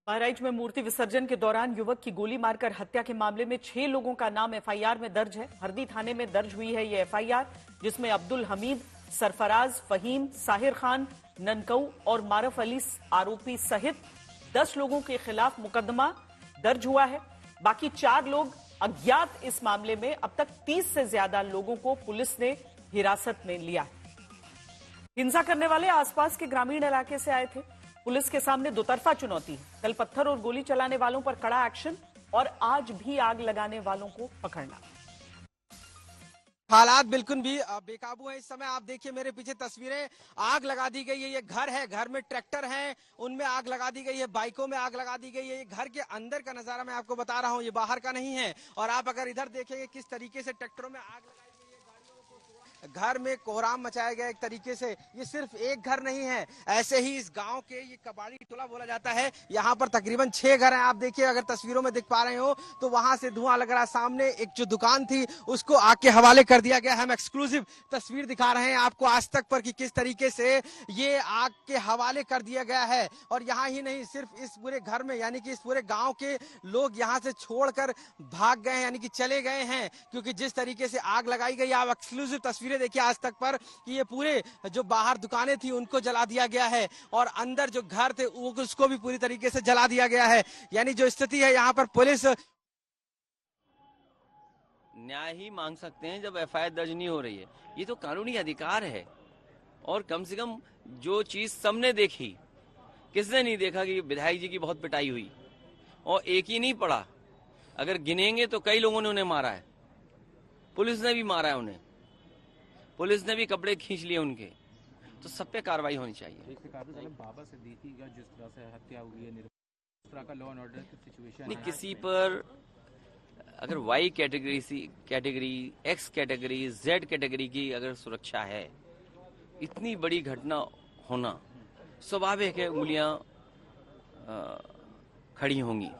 बहराइच में मूर्ति विसर्जन के दौरान युवक की गोली मारकर हत्या के मामले में 6 लोगों का नाम एफआईआर में दर्ज है। हरदी थाने में दर्ज हुई है ये एफआईआर, जिसमें अब्दुल हमीद, सरफराज, फहीम, साहिर खान, ननकऊ और मारफ अली आरोपी सहित 10 लोगों के खिलाफ मुकदमा दर्ज हुआ है। बाकी 4 लोग अज्ञात। इस मामले में अब तक 30 से ज्यादा लोगों को पुलिस ने हिरासत में लिया। हिंसा करने वाले आसपास के ग्रामीण इलाके से आए थे। पुलिस के सामने दोतरफा चुनौती, कल पत्थर और गोली चलाने वालों पर कड़ा एक्शन और आज भी आग लगाने वालों को पकड़ना। हालात बिल्कुल भी बेकाबू है। इस समय आप देखिए मेरे पीछे तस्वीरें, आग लगा दी गई है। ये घर है, घर में ट्रैक्टर हैं, उनमें आग लगा दी गई है, बाइकों में आग लगा दी गई है। ये घर के अंदर का नजारा मैं आपको बता रहा हूँ, ये बाहर का नहीं है। और आप अगर इधर देखेंगे किस तरीके से ट्रैक्टरों में आग लगाई गई है, घर में कोहराम मचाया गया एक तरीके से। ये सिर्फ एक घर नहीं है, ऐसे ही इस गांव के ये कबाड़ी टोला बोला जाता है। यहाँ पर तकरीबन 6 घर हैं। आप देखिए, अगर तस्वीरों में देख पा रहे हो तो वहां से धुआं लग रहा है। सामने एक जो दुकान थी उसको आग के हवाले कर दिया गया। हम एक्सक्लूसिव तस्वीर दिखा रहे हैं आपको आज तक पर कि किस तरीके से ये आग के हवाले कर दिया गया है। और यहाँ ही नहीं, सिर्फ इस पूरे घर में यानी कि इस पूरे गाँव के लोग यहाँ से छोड़कर भाग गए हैं, यानी कि चले गए हैं, क्योंकि जिस तरीके से आग लगाई गई। आप एक्सक्लूसिव तस्वीरें देखिए आज तक पर कि ये पूरे जो बाहर दुकानें थी उनको जला दिया गया है और अंदर जो घर थे उसको भी पूरी तरीके से जला दिया गया है। यानी जो स्थिति है यहाँ पर पुलिस न्याय ही मांग सकते हैं जब एफआईआर दर्ज नहीं हो रही है। ये तो कानूनी अधिकार है। और कम से कम जो चीज सबने देखी, किसने नहीं देखा कि विधायक जी की बहुत पिटाई हुई और एक ही नहीं पड़ा, अगर गिनेंगे तो कई लोगों ने उन्हें मारा है। पुलिस ने भी मारा है उन्हें, पुलिस ने भी कपड़े खींच लिए उनके। तो सब पे कार्रवाई होनी चाहिए। बाबा सिद्दीकी का जिस तरह से हत्या हुई है, इस तरह का लॉ एंड ऑर्डर की सिचुएशन नहीं, किसी पर अगर Y category, C category, X category, Z category की अगर सुरक्षा है, इतनी बड़ी घटना होना स्वाभाविक है, उंगलियां खड़ी होंगी।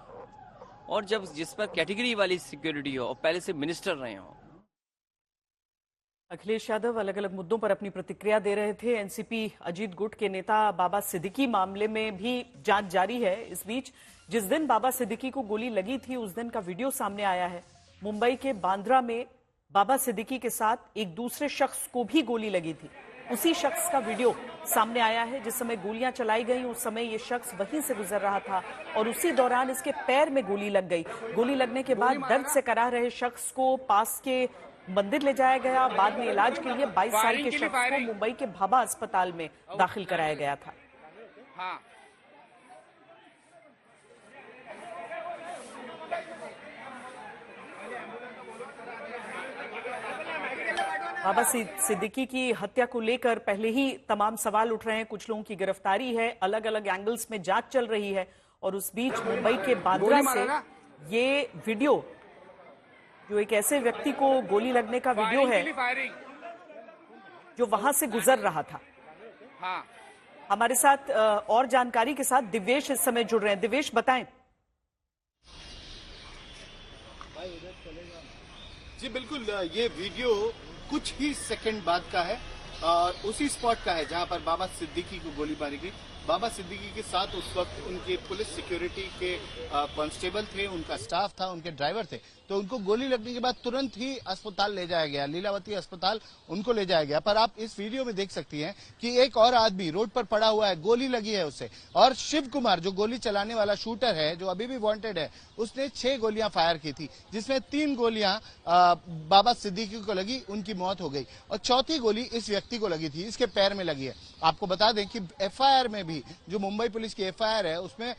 और जब जिस पर कैटेगरी वाली सिक्योरिटी हो और पहले से मिनिस्टर रहे हो। अखिलेश यादव अलग अलग मुद्दों पर अपनी प्रतिक्रिया दे रहे थे। एनसीपी अजीत गुट के नेता बाबा सिद्दीकी मामले में भी जांच जारी है। इस बीच जिस दिन बाबा सिद्दीकी को गोली लगी थी उस दिन का वीडियो सामने आया है। मुंबई के बांद्रा में बाबा सिद्दीकी के साथ एक दूसरे शख्स को भी गोली लगी थी। उसी शख्स का वीडियो सामने आया है। जिस समय गोलियां चलाई गई उस समय ये शख्स वहीं से गुजर रहा था और उसी दौरान इसके पैर में गोली लग गई। गोली लगने के बाद दर्द से कराह रहे शख्स को पास के मंदिर ले जाया गया। बाद में इलाज के लिए 22 साल के शख्स को मुंबई के भाभा अस्पताल में दाखिल कराया गया था। हाँ। बाबा सिद्दीकी की हत्या को लेकर पहले ही तमाम सवाल उठ रहे हैं। कुछ लोगों की गिरफ्तारी है, अलग अलग एंगल्स में जांच चल रही है। और उस बीच मुंबई के बांद्रा से ये वीडियो, जो एक ऐसे व्यक्ति को गोली लगने का वीडियो है जो वहां से गुजर रहा था। हाँ। हमारे साथ और जानकारी के साथ दिवेश इस समय जुड़ रहे हैं। दिवेश, बताएं। जी बिल्कुल, ये वीडियो कुछ ही सेकंड बाद का है और उसी स्पॉट का है जहां पर बाबा सिद्दीकी को गोली मारी गई। बाबा सिद्दीकी के साथ उस वक्त उनके पुलिस सिक्योरिटी के कांस्टेबल थे, उनका स्टाफ था, उनके ड्राइवर थे। तो उनको गोली लगने के बाद तुरंत ही अस्पताल ले जाया गया, लीलावती अस्पताल उनको ले जाया गया। पर आप इस वीडियो में देख सकती हैं कि एक और आदमी रोड पर पड़ा हुआ है, गोली लगी है उसे। और शिव कुमार जो गोली चलाने वाला शूटर है, जो अभी भी वांटेड है, उसने 6 गोलियां फायर की थी, जिसमें 3 गोलियां बाबा सिद्दीकी को लगी, उनकी मौत हो गई। और चौथी गोली इस व्यक्ति को लगी थी, इसके पैर में लगी है। आपको बता दें कि एफआईआर में भी, जो मुंबई पुलिस की एफआईआर है, उसमें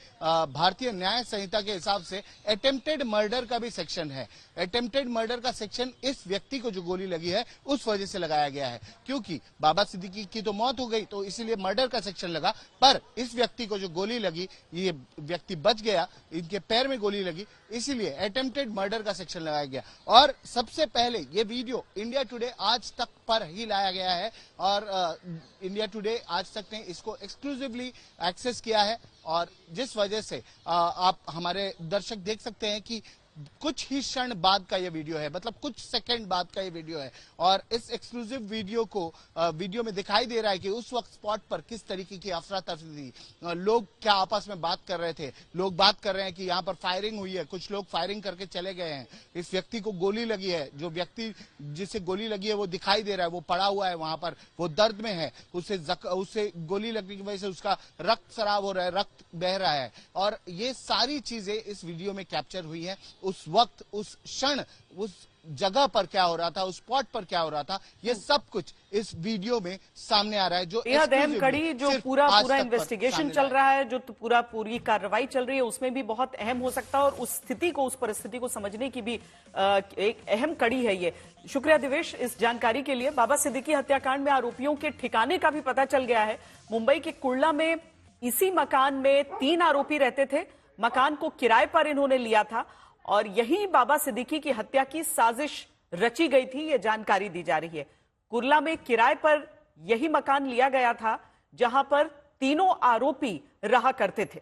भारतीय न्याय संहिता के हिसाब से अटेम्प्टेड मर्डर का भी सेक्शन है। अटेम्प्टेड मर्डर का सेक्शन इस व्यक्ति को जो गोली लगी है उस वजह से लगाया गया है, क्योंकि बाबा सिद्दीकी की तो मौत हो गई तो इसीलिए मर्डर का सेक्शन लगा। पर इस व्यक्ति को जो गोली लगी, ये व्यक्ति बच गया, इनके पैर में गोली लगी, इसीलिए अटेम्प्टेड मर्डर का सेक्शन लगाया गया। और सबसे पहले ये वीडियो इंडिया टुडे आज तक पर ही लाया गया है और इंडिया टुडे आज तक ने इसको एक्सक्लूसिवली एक्सेस किया है। और जिस वजह से आप हमारे दर्शक देख सकते हैं कि कुछ ही क्षण बाद का ये वीडियो है, मतलब कुछ सेकंड बाद का ये वीडियो है। और इस एक्सक्लूसिव वीडियो को वीडियो में दिखाई दे रहा है कि उस वक्त स्पॉट पर किस तरीके की अफरा तफरी थी। लोग क्या आपस में बात कर रहे थे। लोग बात कर रहे हैं कि यहाँ पर फायरिंग हुई है, कुछ लोग फायरिंग करके चले गए हैं, इस व्यक्ति को गोली लगी है, जो व्यक्ति जिसे गोली लगी है वो दिखाई दे रहा है, वो पड़ा हुआ है वहां पर, वो दर्द में है, उसे गोली लगने की वजह से उसका रक्त शराब हो रहा है, रक्त बह रहा है। और ये सारी चीजें इस वीडियो में कैप्चर हुई हैं। उस वक्त, उस क्षण, उस जगह पर क्या हो रहा था, उस स्पॉट पर क्या हो रहा था, ये सब कुछ इस वीडियो में सामने आ रहा है। जो बेहद अहम कड़ी, जो पूरा इन्वेस्टिगेशन चल रहा है, जो पूरी कार्रवाई चल रही है, उसमें भी बहुत अहम हो सकता है और उस स्थिति को, उस परिस्थिति को समझने की भी एक अहम कड़ी है ये। शुक्रिया दिवेश इस जानकारी के लिए। बाबा सिद्दीकी हत्याकांड में आरोपियों के ठिकाने का भी पता चल गया है। मुंबई के कुर्ला में इसी मकान में 3 आरोपी रहते थे। मकान को किराए पर इन्होंने लिया था और यही बाबा सिद्दीकी की हत्या की साजिश रची गई थी, ये जानकारी दी जा रही है। कुर्ला में किराए पर यही मकान लिया गया था जहां पर तीनों आरोपी रहा करते थे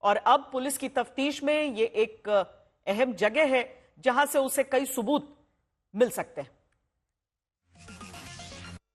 और अब पुलिस की तफ्तीश में ये एक अहम जगह है जहां से उसे कई सबूत मिल सकते हैं।